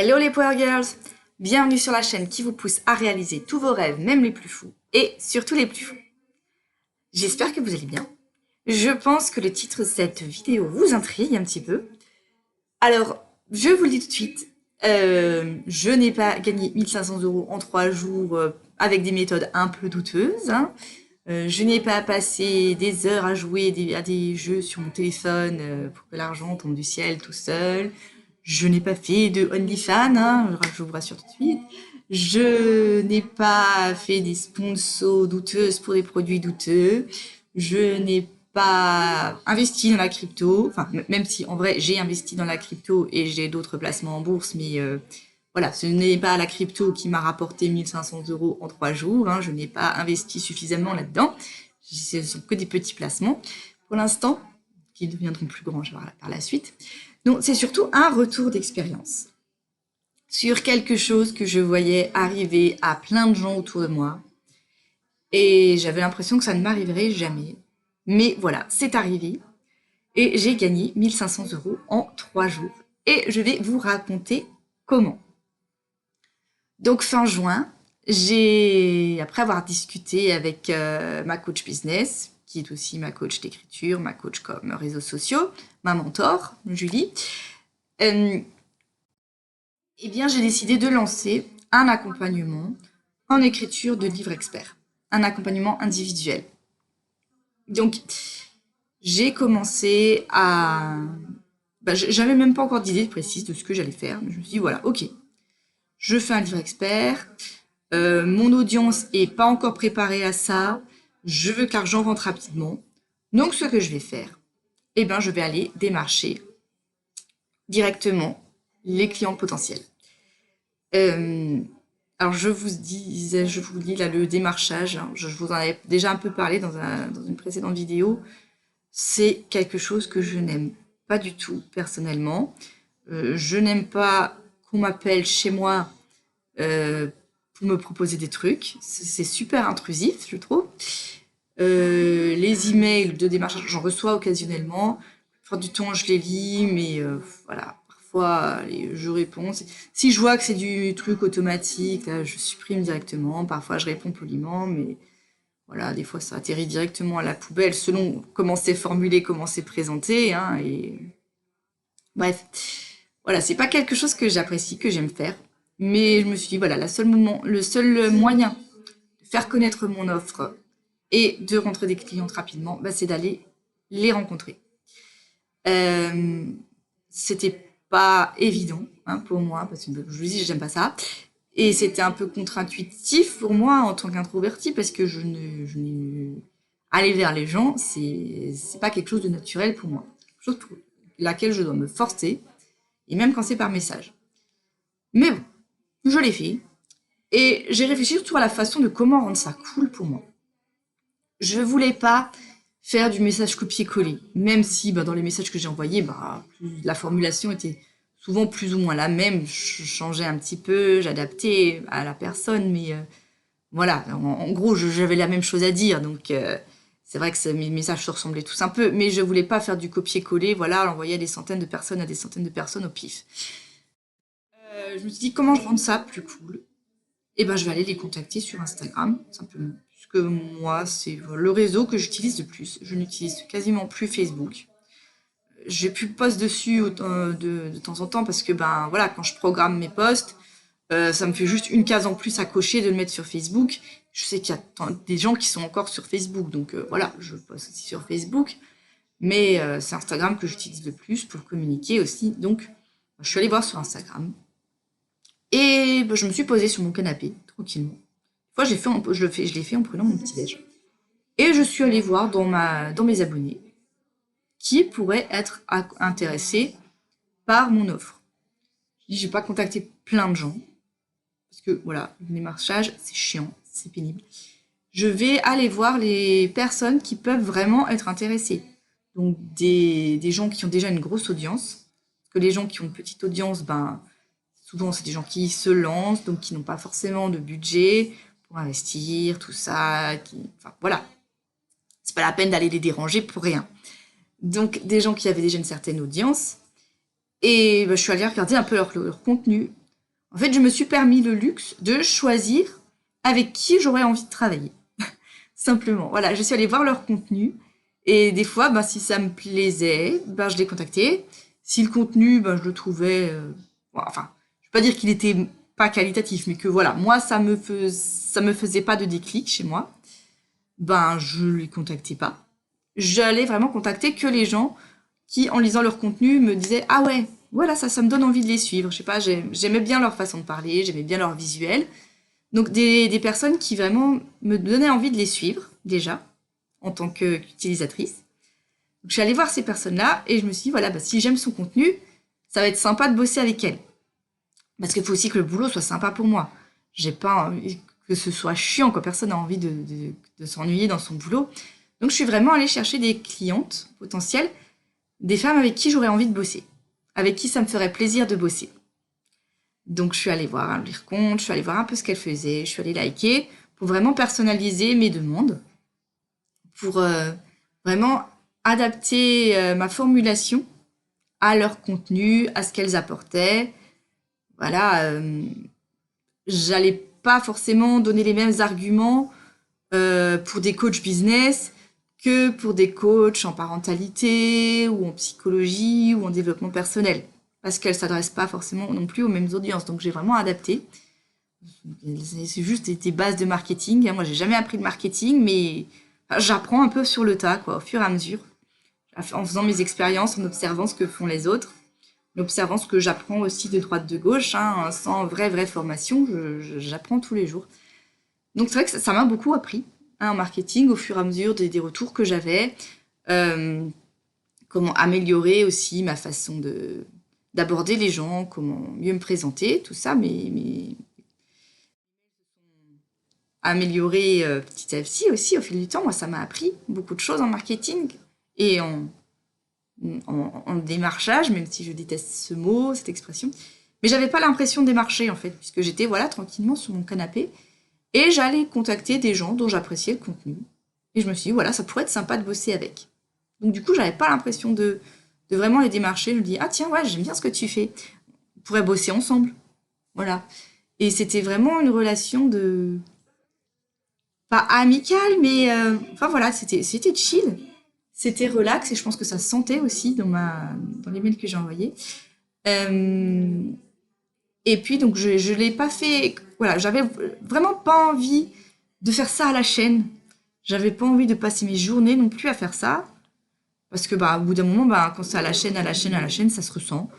Hello les Power Girls! Bienvenue sur la chaîne qui vous pousse à réaliser tous vos rêves, même les plus fous, et surtout les plus fous. J'espère que vous allez bien. Je pense que le titre de cette vidéo vous intrigue un petit peu. Alors, je vous le dis tout de suite, je n'ai pas gagné 1500 € en 3 jours avec des méthodes un peu douteuses. Je n'ai pas passé des heures à jouer à des jeux sur mon téléphone pour que l'argent tombe du ciel tout seul. Je n'ai pas fait de OnlyFans, je vous rassure tout de suite. Je n'ai pas fait des sponsors douteuses pour des produits douteux. Je n'ai pas investi dans la crypto. Enfin, même si en vrai j'ai investi dans la crypto et j'ai d'autres placements en bourse, mais voilà, ce n'est pas la crypto qui m'a rapporté 1500 € en 3 jours. Je n'ai pas investi suffisamment là-dedans. Ce ne sont que des petits placements pour l'instant, qui deviendront plus grands par la suite. Donc, c'est surtout un retour d'expérience sur quelque chose que je voyais arriver à plein de gens autour de moi. Et j'avais l'impression que ça ne m'arriverait jamais. Mais voilà, c'est arrivé. Et j'ai gagné 1500 € en 3 jours. Et je vais vous raconter comment. Donc, fin juin, après avoir discuté avec ma coach business, qui est aussi ma coach d'écriture, ma coach comme réseaux sociaux, ma mentor, Julie, eh bien, j'ai décidé de lancer un accompagnement en écriture de livres experts, un accompagnement individuel. Donc, j'ai commencé à... j'avais même pas encore d'idée précise de ce que j'allais faire, mais je me suis dit, voilà, ok, je fais un livre expert, mon audience est pas encore préparée à ça, je veux que l'argent rentre rapidement. Donc, ce que je vais faire, je vais aller démarcher directement les clients potentiels. Alors, je vous lis là le démarchage. Je vous en avais déjà un peu parlé dans une précédente vidéo. C'est quelque chose que je n'aime pas du tout, personnellement. Je n'aime pas qu'on m'appelle chez moi pour me proposer des trucs. C'est super intrusif, je trouve. Les emails de démarchage, j'en reçois occasionnellement. La plupart du temps, je les lis, mais voilà, parfois, je réponds. Si je vois que c'est du truc automatique, là, je supprime directement. Parfois, je réponds poliment, mais voilà, des fois, ça atterrit directement à la poubelle, selon comment c'est formulé, comment c'est présenté. Et... Bref, voilà, c'est pas quelque chose que j'apprécie, que j'aime faire. Mais je me suis dit, voilà, le seul moyen de faire connaître mon offre et de rentrer des clients rapidement, c'est d'aller les rencontrer. C'était pas évident pour moi, parce que je vous dis, j'aime pas ça. Et c'était un peu contre-intuitif pour moi en tant qu'introvertie, parce que aller vers les gens, c'est pas quelque chose de naturel pour moi. Quelque chose pour laquelle je dois me forcer, et même quand c'est par message. Mais bon, je l'ai fait. Et j'ai réfléchi surtout à la façon de comment rendre ça cool pour moi. Je voulais pas faire du message copier-coller, même si dans les messages que j'ai envoyés, la formulation était souvent plus ou moins la même. Je changeais un petit peu, j'adaptais à la personne, mais voilà, en gros, j'avais la même chose à dire, donc c'est vrai que mes messages se ressemblaient tous un peu, mais je voulais pas faire du copier-coller, voilà, l'envoyer à des centaines de personnes au pif. Je me suis dit, comment je rends ça plus cool? Je vais aller les contacter sur Instagram, simplement. Puisque moi, c'est le réseau que j'utilise le plus. Je n'utilise quasiment plus Facebook. J'ai plus de posts dessus de temps en temps parce que, voilà, quand je programme mes posts, ça me fait juste une case en plus à cocher de le mettre sur Facebook. Je sais qu'il y a des gens qui sont encore sur Facebook, donc voilà, je poste aussi sur Facebook. Mais c'est Instagram que j'utilise le plus pour communiquer aussi. Donc, je suis allée voir sur Instagram. Et je me suis posée sur mon canapé, tranquillement. Une fois, je l'ai fait en prenant mon petit-déj. Et je suis allée voir dans mes abonnés qui pourraient être intéressés par mon offre. Je n'ai pas contacté plein de gens, parce que voilà, le démarchage, c'est chiant, c'est pénible. Je vais aller voir les personnes qui peuvent vraiment être intéressées. Donc des gens qui ont déjà une grosse audience, parce que les gens qui ont une petite audience, souvent, c'est des gens qui se lancent, donc qui n'ont pas forcément de budget pour investir, tout ça. Enfin, voilà. C'est pas la peine d'aller les déranger pour rien. Donc, des gens qui avaient déjà une certaine audience. Et je suis allée regarder un peu leur contenu. En fait, je me suis permis le luxe de choisir avec qui j'aurais envie de travailler. Simplement. Voilà, je suis allée voir leur contenu. Et des fois, si ça me plaisait, je les contactais. Si le contenu, je le trouvais... enfin, je ne vais pas dire qu'il était pas qualitatif, mais que voilà, moi, ça me faisait pas de déclic chez moi. Je les contactais pas. J'allais vraiment contacter que les gens qui, en lisant leur contenu, me disaient « Ah ouais, voilà, ça me donne envie de les suivre. » Je sais pas, j'aimais bien leur façon de parler, j'aimais bien leur visuel. Donc des personnes qui vraiment me donnaient envie de les suivre, déjà, en tant qu'utilisatrice. Donc je suis allée voir ces personnes-là et je me suis dit, voilà, si j'aime son contenu, ça va être sympa de bosser avec elle. Parce qu'il faut aussi que le boulot soit sympa pour moi. J'ai pas envie que ce soit chiant, quoi. Personne n'a envie de s'ennuyer dans son boulot. Donc je suis vraiment allée chercher des clientes potentielles, des femmes avec qui j'aurais envie de bosser, avec qui ça me ferait plaisir de bosser. Donc je suis allée voir lire compte, je suis allée voir un peu ce qu'elle faisait, je suis allée liker pour vraiment personnaliser mes demandes, pour vraiment adapter ma formulation à leur contenu, à ce qu'elles apportaient. Voilà, j'allais pas forcément donner les mêmes arguments pour des coachs business que pour des coachs en parentalité ou en psychologie ou en développement personnel. Parce qu'elles ne s'adressent pas forcément non plus aux mêmes audiences. Donc j'ai vraiment adapté. C'est juste des bases de marketing. Moi, j'ai jamais appris le marketing, mais j'apprends un peu sur le tas, quoi, au fur et à mesure. En faisant mes expériences, en observant ce que font les autres, en observant ce que j'apprends aussi de droite de gauche, sans vraie formation, j'apprends tous les jours. Donc c'est vrai que ça m'a beaucoup appris en marketing au fur et à mesure des retours que j'avais. Comment améliorer aussi ma façon d'aborder les gens, comment mieux me présenter, tout ça, mais améliorer petit à petit aussi au fil du temps. Moi, ça m'a appris beaucoup de choses en marketing et en démarchage, même si je déteste ce mot, cette expression. Mais j'avais pas l'impression de démarcher, en fait, puisque j'étais tranquillement sur mon canapé et j'allais contacter des gens dont j'appréciais le contenu. Et je me suis dit, voilà, ça pourrait être sympa de bosser avec. Donc du coup, j'avais pas l'impression de vraiment les démarcher. Je me dis, ah tiens, ouais, j'aime bien ce que tu fais. On pourrait bosser ensemble. Voilà. Et c'était vraiment une relation pas amicale, mais enfin voilà, c'était chill. C'était relax et je pense que ça se sentait aussi dans les mails que j'ai envoyés. Et puis donc je l'ai pas fait. Voilà, j'avais vraiment pas envie de faire ça à la chaîne. J'avais pas envie de passer mes journées non plus à faire ça. Parce que au bout d'un moment, quand c'est à la chaîne, ça se ressent.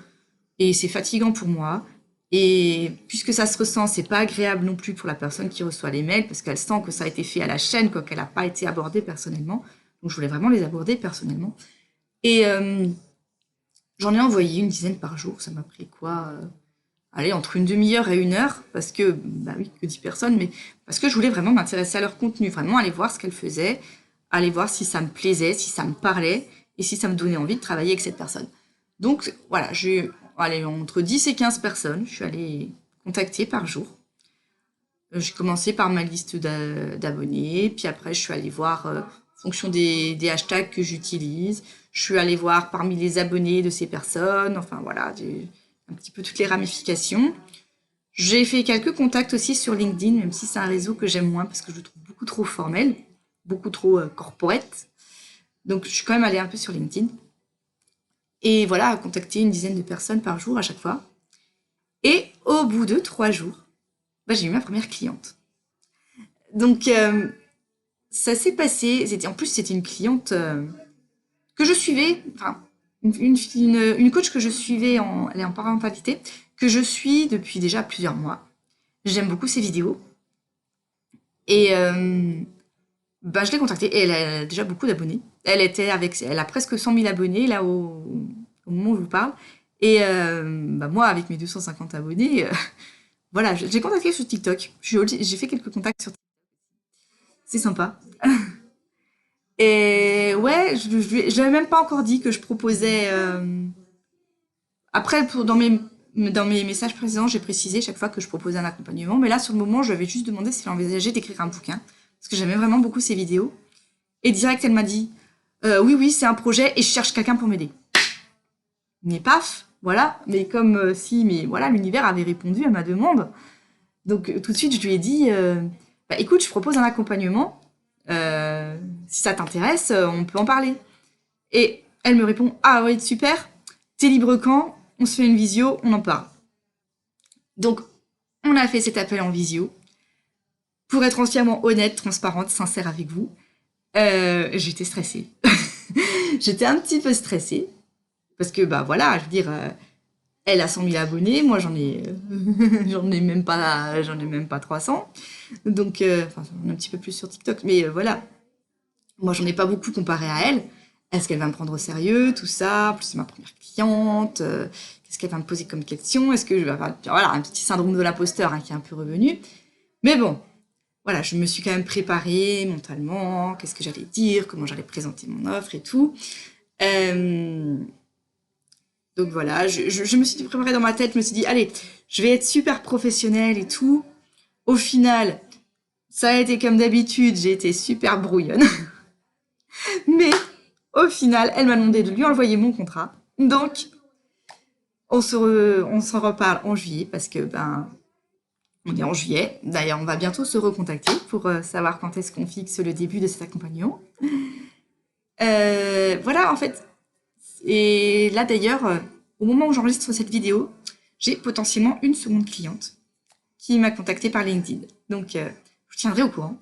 Et c'est fatigant pour moi. Et puisque ça se ressent, c'est pas agréable non plus pour la personne qui reçoit les mails, parce qu'elle sent que ça a été fait à la chaîne, quoi, qu'elle n'a pas été abordée personnellement. Donc je voulais vraiment les aborder personnellement. Et j'en ai envoyé une dizaine par jour. Ça m'a pris quoi allez, entre une demi-heure et 1 heure, parce que, oui, que 10 personnes, mais parce que je voulais vraiment m'intéresser à leur contenu, vraiment aller voir ce qu'elles faisaient, aller voir si ça me plaisait, si ça me parlait, et si ça me donnait envie de travailler avec cette personne. Donc voilà, j'ai entre 10 et 15 personnes, je suis allée contacter par jour. J'ai commencé par ma liste d'abonnés, puis après je suis allée voir en fonction des hashtags que j'utilise, je suis allée voir parmi les abonnés de ces personnes, enfin voilà, un petit peu toutes les ramifications. J'ai fait quelques contacts aussi sur LinkedIn, même si c'est un réseau que j'aime moins parce que je le trouve beaucoup trop formel, beaucoup trop corporate. Donc je suis quand même allée un peu sur LinkedIn. Et voilà, contacter une dizaine de personnes par jour à chaque fois. Et au bout de 3 jours, j'ai eu ma première cliente. Donc ça s'est passé, en plus c'était une cliente que je suivais, enfin une coach que je suivais, elle est en parentalité, que je suis depuis déjà plusieurs mois. J'aime beaucoup ses vidéos. Et je l'ai contactée et elle a déjà beaucoup d'abonnés. Elle a presque 100 000 abonnés là au moment où je vous parle. Et moi, avec mes 250 abonnés, voilà, j'ai contacté sur TikTok. J'ai fait quelques contacts sur TikTok. C'est sympa. Et ouais, je n'avais même pas encore dit que je proposais. Après, dans mes messages précédents, j'ai précisé chaque fois que je proposais un accompagnement. Mais là, sur le moment, je lui avais juste demandé si elle envisageait d'écrire un bouquin. Parce que j'aimais vraiment beaucoup ses vidéos. Et direct, elle m'a dit oui, c'est un projet et je cherche quelqu'un pour m'aider. Mais paf, voilà, mais comme si, mais voilà, l'univers avait répondu à ma demande. Donc tout de suite, je lui ai dit, bah, écoute, je propose un accompagnement. Si ça t'intéresse, on peut en parler. Et elle me répond, ah oui, super, t'es libre quand? On se fait une visio, on en parle. Donc, on a fait cet appel en visio. Pour être entièrement honnête, transparente, sincère avec vous, j'étais stressée. J'étais un petit peu stressée. Parce que, bah voilà, je veux dire, elle a 100 000 abonnés, moi j'en ai même pas 300. Donc, enfin, j'en ai un petit peu plus sur TikTok, mais voilà. Moi, j'en ai pas beaucoup comparé à elle. Est-ce qu'elle va me prendre au sérieux, tout ça? En plus, c'est ma première cliente. Qu'est-ce qu'elle va me poser comme question? Est-ce que je vais avoir, voilà, un petit syndrome de l'imposteur hein, qui est un peu revenu. Mais bon, voilà, je me suis quand même préparée mentalement. Qu'est-ce que j'allais dire? Comment j'allais présenter mon offre et tout. Donc voilà, je me suis préparée dans ma tête. Je me suis dit, allez, je vais être super professionnelle et tout. Au final, ça a été comme d'habitude. J'ai été super brouillonne. Mais au final, elle m'a demandé de lui envoyer mon contrat. Donc, on s'en reparle en juillet parce que, ben, on est en juillet. D'ailleurs, on va bientôt se recontacter pour savoir quand est-ce qu'on fixe le début de cet accompagnement. Voilà, en fait. Et là, d'ailleurs, au moment où j'enregistre cette vidéo, j'ai potentiellement une seconde cliente qui m'a contactée par LinkedIn. Donc, je vous tiendrai au courant.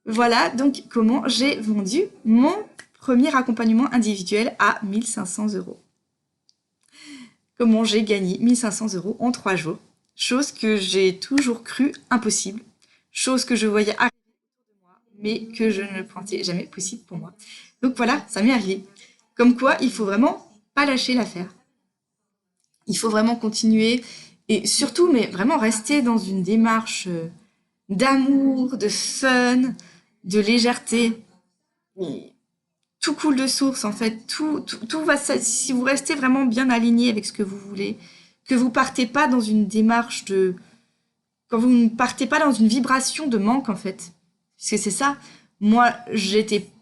Voilà donc comment j'ai vendu mon premier accompagnement individuel à 1 500 €. Comment j'ai gagné 1 500 € en 3 jours. Chose que j'ai toujours cru impossible. Chose que je voyais arriver autour de moi, mais que je ne pensais jamais possible pour moi. Donc voilà, ça m'est arrivé. Comme quoi, il faut vraiment pas lâcher l'affaire. Il faut vraiment continuer et surtout, mais vraiment rester dans une démarche d'amour, de fun, de légèreté. Et tout coule de source en fait. Tout va. Si vous restez vraiment bien aligné avec ce que vous voulez, que vous partez pas dans une démarche de, quand vous ne partez pas dans une vibration de manque en fait, parce que c'est ça. Moi,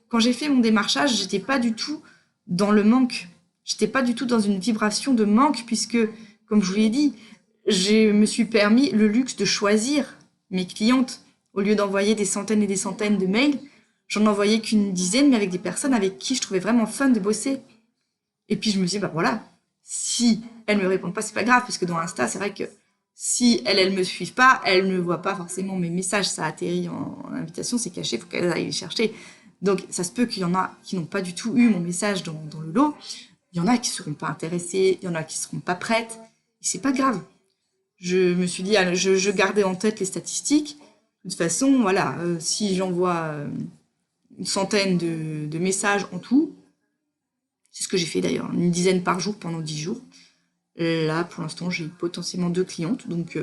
quand j'ai fait mon démarchage, j'étais pas du tout dans le manque. J'étais pas du tout dans une vibration de manque puisque, comme je vous l'ai dit, je me suis permis le luxe de choisir mes clientes au lieu d'envoyer des centaines et des centaines de mails. J'en envoyais qu'une dizaine, mais avec des personnes avec qui je trouvais vraiment fun de bosser. Et puis je me dis, bah voilà, si elles me répondent pas, c'est pas grave, parce que dans Insta, c'est vrai que si elles me suivent pas, elles ne voient pas forcément mes messages, ça atterrit en invitation, c'est caché, il faut qu'elles aillent les chercher. Donc ça se peut qu'il y en a qui n'ont pas du tout eu mon message dans le lot, il y en a qui seront pas intéressées, il y en a qui seront pas prêtes, et c'est pas grave. Je me suis dit, je gardais en tête les statistiques. De toute façon, voilà, si j'envoie une centaine de messages en tout, c'est ce que j'ai fait d'ailleurs, une dizaine par jour pendant 10 jours. Là, pour l'instant, j'ai potentiellement 2 clientes, donc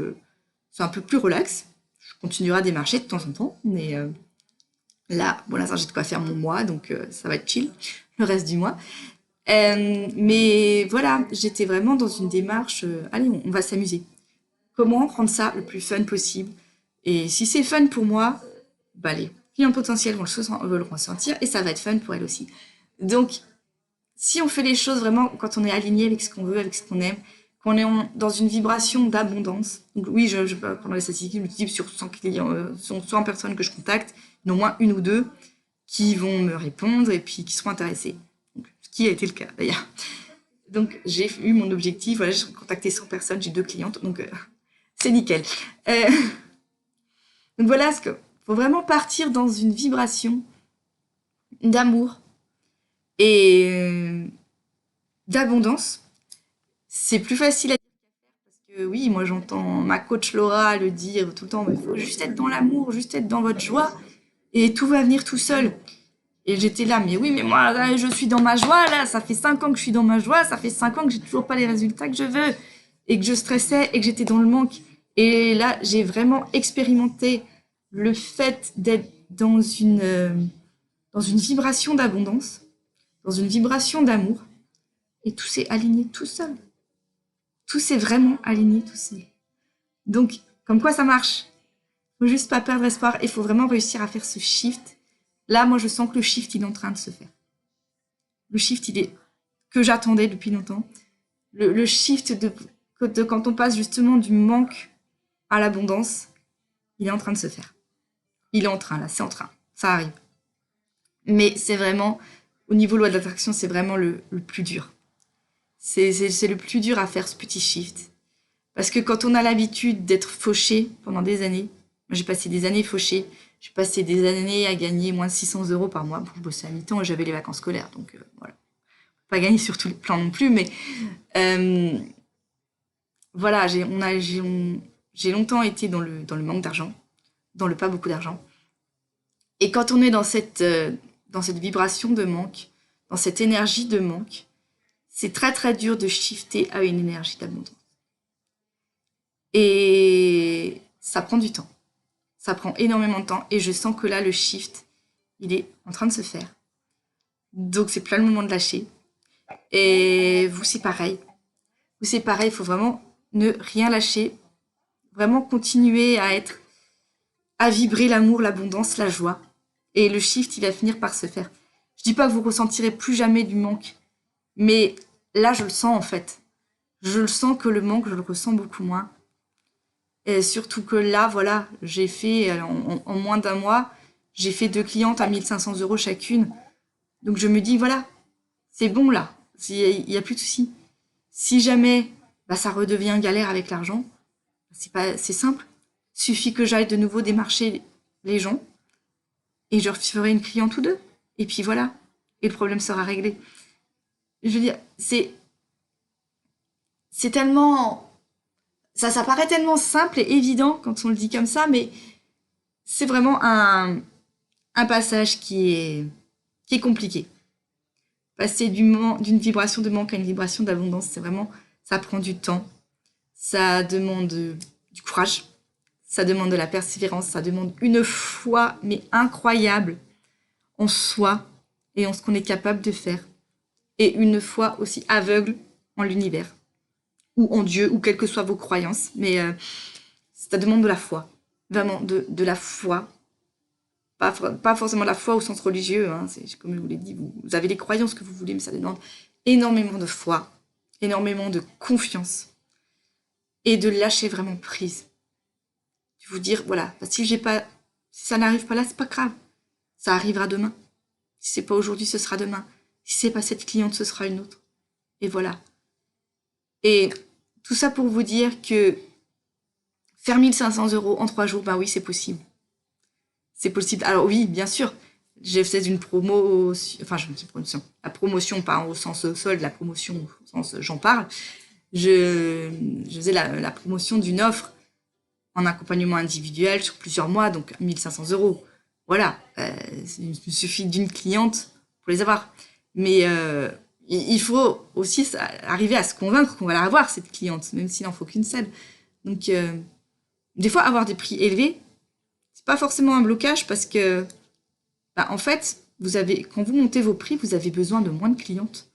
c'est un peu plus relax. Je continuerai à démarcher de temps en temps, mais là, pour l'instant, j'ai de quoi faire mon mois, donc ça va être chill le reste du mois. Mais voilà, j'étais vraiment dans une démarche, allez, on va s'amuser. Comment rendre ça le plus fun possible? Et si c'est fun pour moi, bah les clients potentiels vont le ressentir et ça va être fun pour elles aussi. Donc, si on fait les choses vraiment quand on est aligné avec ce qu'on veut, avec ce qu'on aime, qu'on est dans une vibration d'abondance. Donc oui, pendant les statistiques, je me dis sur 100 clients, sur 100 personnes que je contacte, il y en a au moins une ou deux qui vont me répondre et puis qui seront intéressées. Donc, ce qui a été le cas d'ailleurs. Donc j'ai eu mon objectif, voilà, j'ai contacté 100 personnes, j'ai 2 clientes, donc c'est nickel. Donc voilà, il faut vraiment partir dans une vibration d'amour et d'abondance. C'est plus facile à dire parce que oui, moi j'entends ma coach Laura le dire tout le temps, il faut juste être dans l'amour, juste être dans votre joie et tout va venir tout seul. Et j'étais là, mais oui, mais moi là, je suis dans ma joie, là, ça fait 5 ans que je suis dans ma joie, ça fait 5 ans que j'ai toujours pas les résultats que je veux et que je stressais et que j'étais dans le manque. Et là, j'ai vraiment expérimenté le fait d'être dans une vibration d'abondance, dans une vibration d'amour, et tout s'est aligné tout seul. Tout s'est vraiment aligné tout seul. Donc, comme quoi ça marche. Faut juste pas perdre espoir et faut vraiment réussir à faire ce shift. Là, moi, je sens que le shift, il est en train de se faire. Le shift, il est que j'attendais depuis longtemps. le shift de quand on passe justement du manque à l'abondance, il est en train de se faire. Il est en train, là, c'est en train. Ça arrive. Mais c'est vraiment, au niveau loi d'attraction, c'est vraiment le plus dur. C'est le plus dur à faire, ce petit shift. Parce que quand on a l'habitude d'être fauché pendant des années, moi j'ai passé des années fauché, j'ai passé des années à gagner moins de 600 euros par mois. Bon, je bossais à mi-temps et j'avais les vacances scolaires, donc voilà. Pas gagner sur tous les plans non plus, mais euh, voilà, j'ai longtemps été dans le manque d'argent, dans le pas beaucoup d'argent. Et quand on est dans cette vibration de manque, dans cette énergie de manque, c'est très très dur de shifter à une énergie d'abondance. Et ça prend du temps. Ça prend énormément de temps et je sens que là, le shift, il est en train de se faire. Donc, c'est plein le moment de lâcher. Et vous, c'est pareil. Vous, c'est pareil, il faut vraiment ne rien lâcher. Vraiment continuer à vibrer l'amour, l'abondance, la joie. Et le shift, il va finir par se faire. Je dis pas que vous ressentirez plus jamais du manque, mais là, je le sens en fait. Je le sens que le manque, je le ressens beaucoup moins. Et surtout que là, voilà, j'ai fait, en moins d'un mois, j'ai fait 2 clientes à 1500 euros chacune. Donc je me dis, voilà, c'est bon là, il n'y a plus de soucis. Si jamais bah, ça redevient galère avec l'argent, c'est simple. Suffit que j'aille de nouveau démarcher les gens et je ferai une cliente ou deux. Et puis voilà, et le problème sera réglé. Je veux dire, c'est tellement, ça paraît tellement simple et évident quand on le dit comme ça, mais c'est vraiment un passage qui est compliqué. Passer d'une vibration de manque à une vibration d'abondance, c'est vraiment, ça prend du temps, ça demande du courage, ça demande de la persévérance, ça demande une foi, mais incroyable, en soi et en ce qu'on est capable de faire. Et une foi aussi aveugle en l'univers, ou en Dieu, ou quelles que soient vos croyances, mais ça demande de la foi, vraiment de la foi. Pas forcément la foi au sens religieux, hein, c'est comme je vous l'ai dit, vous avez les croyances que vous voulez, mais ça demande énormément de foi, énormément de confiance et de lâcher vraiment prise. De vous dire, voilà, bah, si ça n'arrive pas là, c'est pas grave, ça arrivera demain. Si c'est pas aujourd'hui, ce sera demain. Si c'est pas cette cliente, ce sera une autre. Et voilà. Et tout ça pour vous dire que faire 1500 euros en 3 jours, ben oui, c'est possible. C'est possible. Alors oui, bien sûr, j'ai fait une promotion, enfin, je me suis promotion. La promotion, pas au sens solde, la promotion au sens j'en parle. Je faisais la promotion d'une offre en accompagnement individuel sur plusieurs mois, donc 1500 euros. Voilà, il me suffit d'une cliente pour les avoir. Mais il faut aussi arriver à se convaincre qu'on va la avoir, cette cliente, même s'il n'en faut qu'une seule. Donc, des fois, avoir des prix élevés, c'est pas forcément un blocage parce que, bah, en fait, quand vous montez vos prix, vous avez besoin de moins de clientes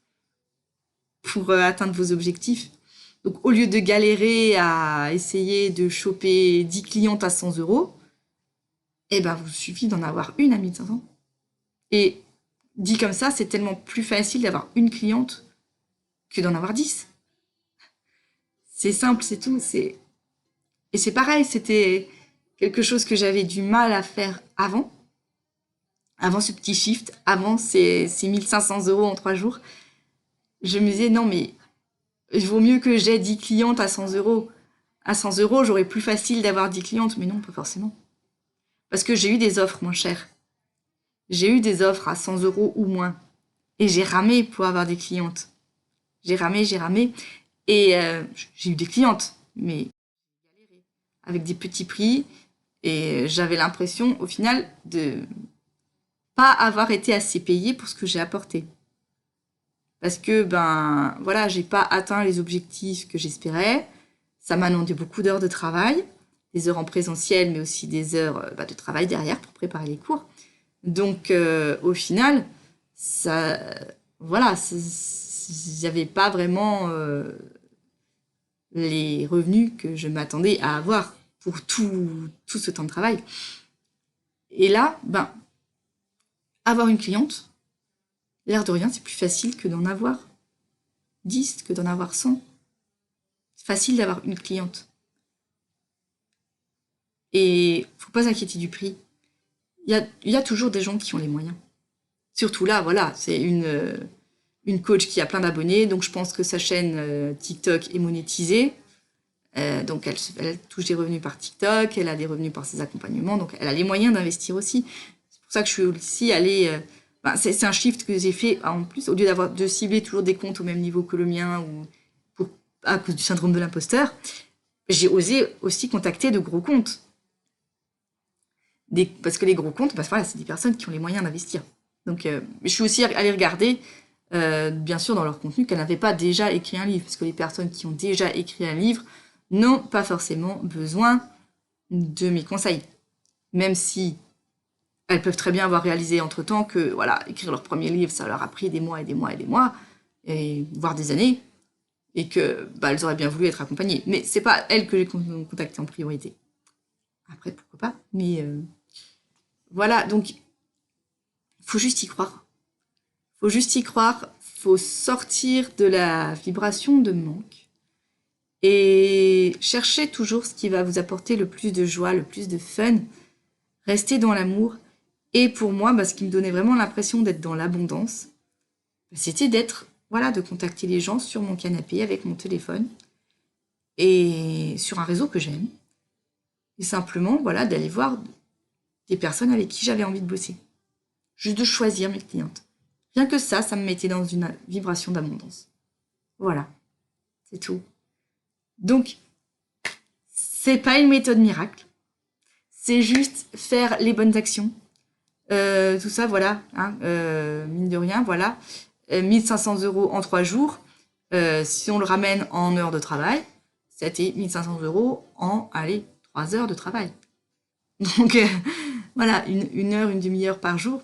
pour atteindre vos objectifs. Donc, au lieu de galérer à essayer de choper 10 clientes à 100 euros, eh ben, vous suffit d'en avoir une à 1500. Et dit comme ça, c'est tellement plus facile d'avoir une cliente que d'en avoir 10. C'est simple, c'est tout. Et c'est pareil, c'était quelque chose que j'avais du mal à faire avant ce petit shift, avant ces 1500 euros en 3 jours. Je me disais, non, mais il vaut mieux que j'aie 10 clientes à 100 euros. À 100 euros, j'aurais plus facile d'avoir 10 clientes, mais non, pas forcément. Parce que j'ai eu des offres moins chères. J'ai eu des offres à 100 euros ou moins. Et j'ai ramé pour avoir des clientes. J'ai ramé. Et j'ai eu des clientes, mais avec des petits prix. Et j'avais l'impression, au final, de pas avoir été assez payée pour ce que j'ai apporté. Parce que, ben, voilà, j'ai pas atteint les objectifs que j'espérais. Ça m'a demandé beaucoup d'heures de travail, des heures en présentiel, mais aussi des heures de travail derrière pour préparer les cours. Donc, au final, ça, voilà, j'avais pas vraiment les revenus que je m'attendais à avoir pour tout ce temps de travail. Et là, ben, avoir une cliente, l'air de rien, c'est plus facile que d'en avoir. 10 que d'en avoir 100. C'est facile d'avoir une cliente. Et faut pas s'inquiéter du prix. Il y a toujours des gens qui ont les moyens. Surtout là, voilà, c'est une coach qui a plein d'abonnés, donc je pense que sa chaîne TikTok est monétisée. Donc elle touche des revenus par TikTok, elle a des revenus par ses accompagnements, donc elle a les moyens d'investir aussi. C'est pour ça que je suis aussi allée... c'est un shift que j'ai fait en plus, au lieu de cibler toujours des comptes au même niveau que le mien, ou à cause du syndrome de l'imposteur, j'ai osé aussi contacter de gros comptes. Parce que les gros comptes, voilà, c'est des personnes qui ont les moyens d'investir. Donc je suis aussi allée regarder, bien sûr, dans leur contenu, qu'elles n'avaient pas déjà écrit un livre, parce que les personnes qui ont déjà écrit un livre n'ont pas forcément besoin de mes conseils. Même si elles peuvent très bien avoir réalisé entre-temps que, voilà, écrire leur premier livre, ça leur a pris des mois et des mois et des mois, voire des années, et que elles auraient bien voulu être accompagnées. Mais c'est pas elles que j'ai contactées en priorité. Après, pourquoi pas, mais voilà, donc faut juste y croire. Faut juste y croire, faut sortir de la vibration de manque et chercher toujours ce qui va vous apporter le plus de joie, le plus de fun. Rester dans l'amour. Et pour moi, ce qui me donnait vraiment l'impression d'être dans l'abondance, c'était de contacter les gens sur mon canapé avec mon téléphone et sur un réseau que j'aime. Et simplement, d'aller voir des personnes avec qui j'avais envie de bosser. Juste de choisir mes clientes. Rien que ça me mettait dans une vibration d'abondance. Voilà, c'est tout. Donc, c'est pas une méthode miracle. C'est juste faire les bonnes actions. Tout ça, voilà, mine de rien, voilà. 1500 € en 3 jours. Si on le ramène en heures de travail, c'était 1500 € en, 3 heures de travail. Donc, voilà, une heure, une demi-heure par jour.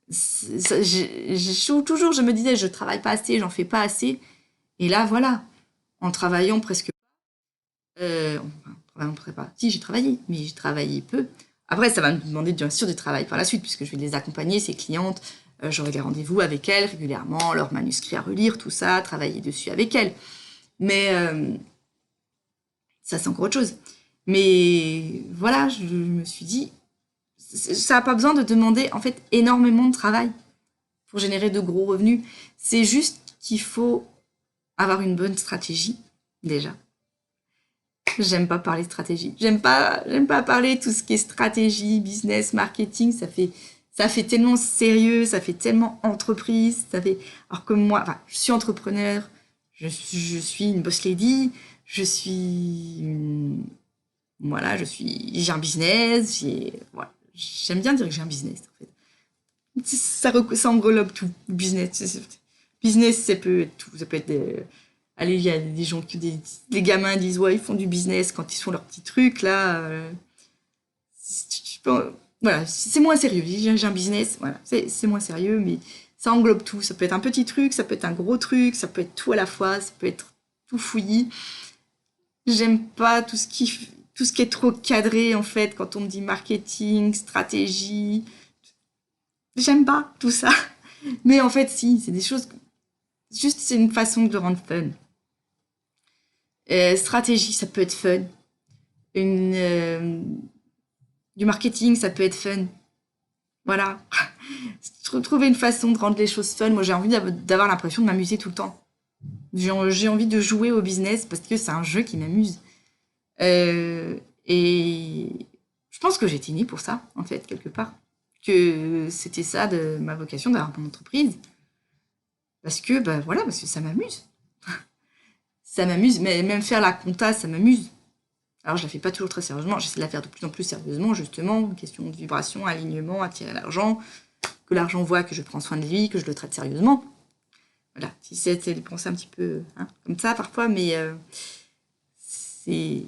Toujours, je me disais, je travaille pas assez, j'en fais pas assez. Et là, voilà, en travaillant presque pas. Si, j'ai travaillé, mais j'ai travaillé peu. Après, ça va me demander bien sûr du travail par la suite, puisque je vais les accompagner, ces clientes. J'aurai des rendez-vous avec elles régulièrement, leurs manuscrits à relire, tout ça, travailler dessus avec elles. Mais ça, c'est encore autre chose. Mais voilà, je me suis dit, ça n'a pas besoin de demander en fait énormément de travail pour générer de gros revenus. C'est juste qu'il faut avoir une bonne stratégie, déjà. J'aime pas parler stratégie. J'aime pas parler tout ce qui est stratégie, business, marketing. Ça fait tellement sérieux, ça fait tellement entreprise. Alors que moi, je suis entrepreneur, je suis une boss lady, j'ai un business, j'aime bien dire que j'ai un business, en fait. Ça englobe tout, business. Business, ça peut être tout. Ça peut être il y a des gens les gamins disent, ouais, ils font du business quand ils font leurs petits trucs, là. Voilà, c'est moins sérieux. J'ai un business, voilà, c'est moins sérieux, mais ça englobe tout. Ça peut être un petit truc, ça peut être un gros truc, ça peut être tout à la fois, ça peut être tout fouillis. J'aime pas tout ce qui est trop cadré, en fait, quand on me dit marketing, stratégie. J'aime pas tout ça. Mais en fait, si, c'est des choses... Juste, c'est une façon de le rendre fun. Stratégie, ça peut être fun. Du marketing, ça peut être fun. Voilà. Trouver une façon de rendre les choses fun. Moi, j'ai envie d'avoir l'impression de m'amuser tout le temps. J'ai envie de jouer au business parce que c'est un jeu qui m'amuse. Et je pense que j'étais née pour ça, en fait, quelque part. Que c'était ça de ma vocation d'avoir mon entreprise. Parce que, parce que ça m'amuse. Ça m'amuse, mais même faire la compta, ça m'amuse. Alors, je la fais pas toujours très sérieusement. J'essaie de la faire de plus en plus sérieusement, justement. Question de vibration, alignement, attirer l'argent. Que l'argent voit que je prends soin de lui, que je le traite sérieusement. Voilà. C'est de penser un petit peu comme ça, parfois, mais c'est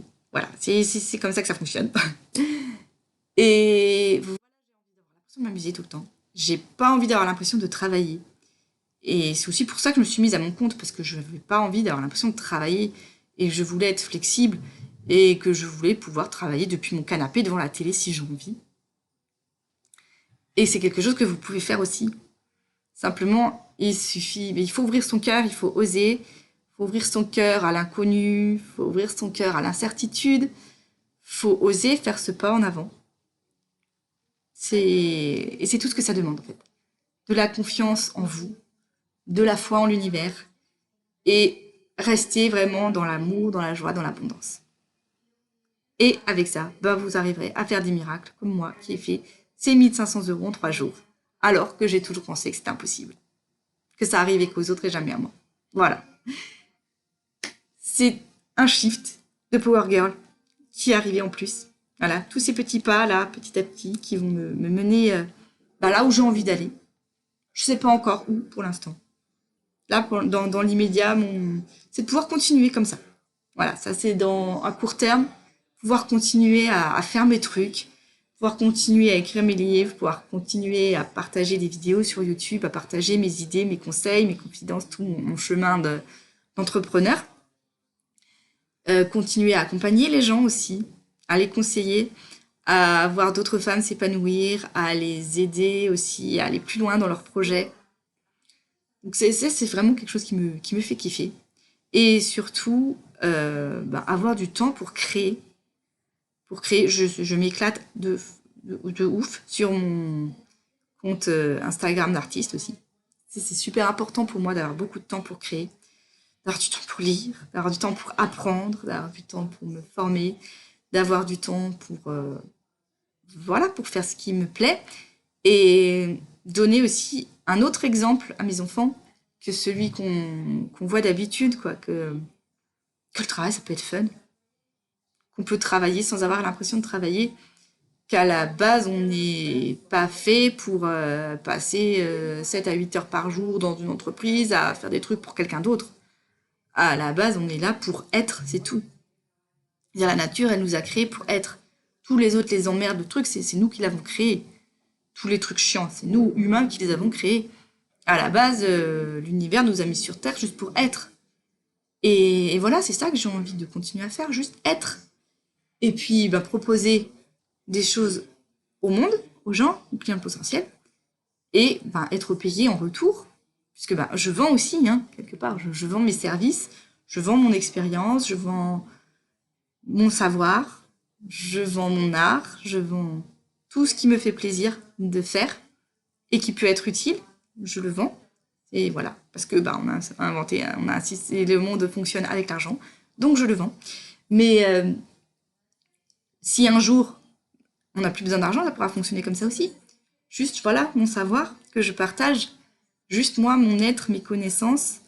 comme ça que ça fonctionne. Et voilà, j'ai envie d'avoir l'impression de m'amuser tout le temps. J'ai pas envie d'avoir l'impression de travailler. Et c'est aussi pour ça que je me suis mise à mon compte, parce que je n'avais pas envie d'avoir l'impression de travailler et que je voulais être flexible et que je voulais pouvoir travailler depuis mon canapé devant la télé si j'ai envie. Et c'est quelque chose que vous pouvez faire aussi. Simplement, il suffit, mais il faut ouvrir son cœur, il faut oser, il faut ouvrir son cœur à l'inconnu, il faut ouvrir son cœur à l'incertitude, il faut oser faire ce pas en avant. Et c'est tout ce que ça demande en fait. De la confiance en vous, de la foi en l'univers, et rester vraiment dans l'amour, dans la joie, dans l'abondance. Et avec ça, vous arriverez à faire des miracles, comme moi, qui ai fait ces 1500 € en 3 jours, alors que j'ai toujours pensé que c'était impossible. Que ça arrivait qu'aux autres et jamais à moi. Voilà. C'est un shift de Power Girl qui est arrivé en plus. Voilà, tous ces petits pas là, petit à petit, qui vont me mener là où j'ai envie d'aller. Je sais pas encore où pour l'instant. Là, dans l'immédiat, c'est de pouvoir continuer comme ça. Voilà, ça c'est à court terme, pouvoir continuer à faire mes trucs, pouvoir continuer à écrire mes livres, pouvoir continuer à partager des vidéos sur YouTube, à partager mes idées, mes conseils, mes confidences, tout mon chemin d'entrepreneur. Continuer à accompagner les gens aussi, à les conseiller, à voir d'autres femmes s'épanouir, à les aider aussi, à aller plus loin dans leurs projets. Donc c'est vraiment quelque chose qui me fait kiffer. Et surtout, avoir du temps pour créer. Je m'éclate de ouf sur mon compte Instagram d'artiste aussi. C'est super important pour moi d'avoir beaucoup de temps pour créer, d'avoir du temps pour lire, d'avoir du temps pour apprendre, d'avoir du temps pour me former, d'avoir du temps pour faire ce qui me plaît et donner aussi un autre exemple à mes enfants que celui qu'on voit d'habitude, quoi, que le travail, ça peut être fun, qu'on peut travailler sans avoir l'impression de travailler, qu'à la base, on n'est pas fait pour passer 7 à 8 heures par jour dans une entreprise à faire des trucs pour quelqu'un d'autre. À la base, on est là pour être, c'est tout. La nature, elle nous a créés pour être. Tous les autres, les emmerdes, le truc, c'est nous qui l'avons créé. Tous les trucs chiants, c'est nous, humains, qui les avons créés. À la base, l'univers nous a mis sur Terre juste pour être. Et voilà, c'est ça que j'ai envie de continuer à faire, juste être. Et puis, proposer des choses au monde, aux gens, aux clients potentiels, et être payé en retour, puisque je vends aussi, quelque part, je vends mes services, je vends mon expérience, je vends mon savoir, je vends mon art, je vends tout ce qui me fait plaisir de faire et qui peut être utile, je le vends. Et voilà, parce que on a inventé, on a insisté, le monde fonctionne avec l'argent, donc je le vends. Mais si un jour on n'a plus besoin d'argent, ça pourra fonctionner comme ça aussi. Juste, voilà, mon savoir que je partage, juste moi, mon être, mes connaissances,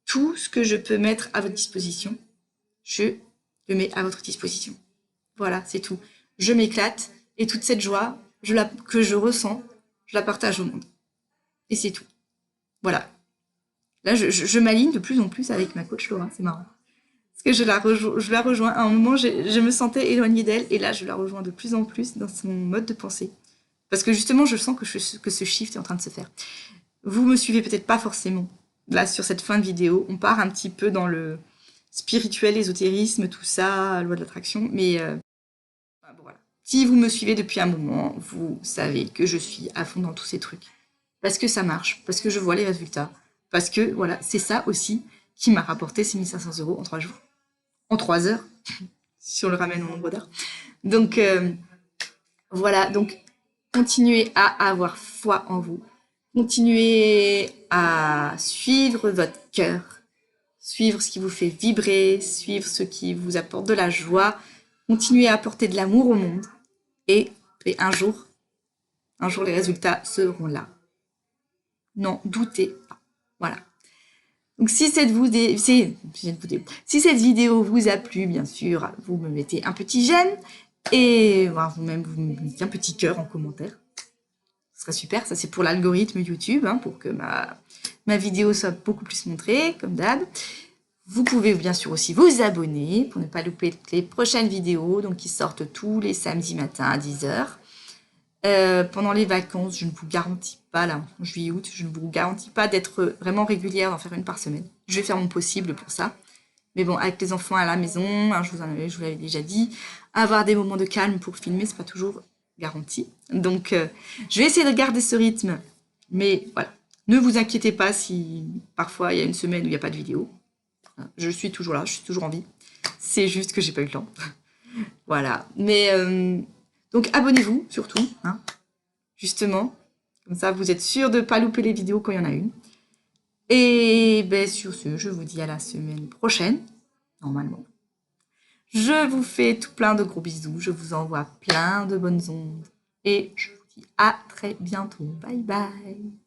tout ce que je peux mettre à votre disposition, je le mets à votre disposition. Voilà, c'est tout. Je m'éclate et toute cette joie que je ressens, je la partage au monde. Et c'est tout. Voilà. Là, je m'aligne de plus en plus avec ma coach Laura, c'est marrant. Parce que je la rejoins. À un moment, je me sentais éloignée d'elle et là, je la rejoins de plus en plus dans son mode de pensée. Parce que justement, je sens que ce shift est en train de se faire. Vous me suivez peut-être pas forcément. Là, sur cette fin de vidéo, on part un petit peu dans le spirituel, l'ésotérisme, tout ça, loi de l'attraction. Mais voilà. Si vous me suivez depuis un moment, vous savez que je suis à fond dans tous ces trucs. Parce que ça marche, parce que je vois les résultats. Parce que, voilà, c'est ça aussi qui m'a rapporté ces 1500 € en 3 jours. En 3 heures, si on le ramène au nombre d'heures. Donc, voilà. Donc, continuez à avoir foi en vous. Continuez à suivre votre cœur. Suivre ce qui vous fait vibrer. Suivre ce qui vous apporte de la joie. Continuez à apporter de l'amour au monde. Et un jour, les résultats seront là. Non, doutez pas. Voilà. Donc si cette vidéo vous a plu, bien sûr, vous me mettez un petit j'aime et vous-même vous me mettez un petit cœur en commentaire. Ce serait super, ça c'est pour l'algorithme YouTube, pour que ma vidéo soit beaucoup plus montrée, comme d'hab. Vous pouvez bien sûr aussi vous abonner pour ne pas louper les prochaines vidéos, donc qui sortent tous les samedis matins à 10 h. Pendant les vacances, je ne vous garantis pas, là, en juillet-août, je ne vous garantis pas d'être vraiment régulière, d'en faire une par semaine. Je vais faire mon possible pour ça. Mais bon, avec les enfants à la maison, je vous l'avais déjà dit, avoir des moments de calme pour filmer, c'est pas toujours garanti. Donc, je vais essayer de garder ce rythme. Mais voilà, Ne vous inquiétez pas si parfois il y a une semaine où il n'y a pas de vidéo. Je suis toujours là, je suis toujours en vie. C'est juste que j'ai pas eu le temps. Voilà. Mais donc abonnez-vous surtout, hein, justement. Comme ça, vous êtes sûr de ne pas louper les vidéos quand il y en a une. Et ben, sur ce, je vous dis à la semaine prochaine, normalement. Je vous fais tout plein de gros bisous. Je vous envoie plein de bonnes ondes. Et je vous dis à très bientôt. Bye bye.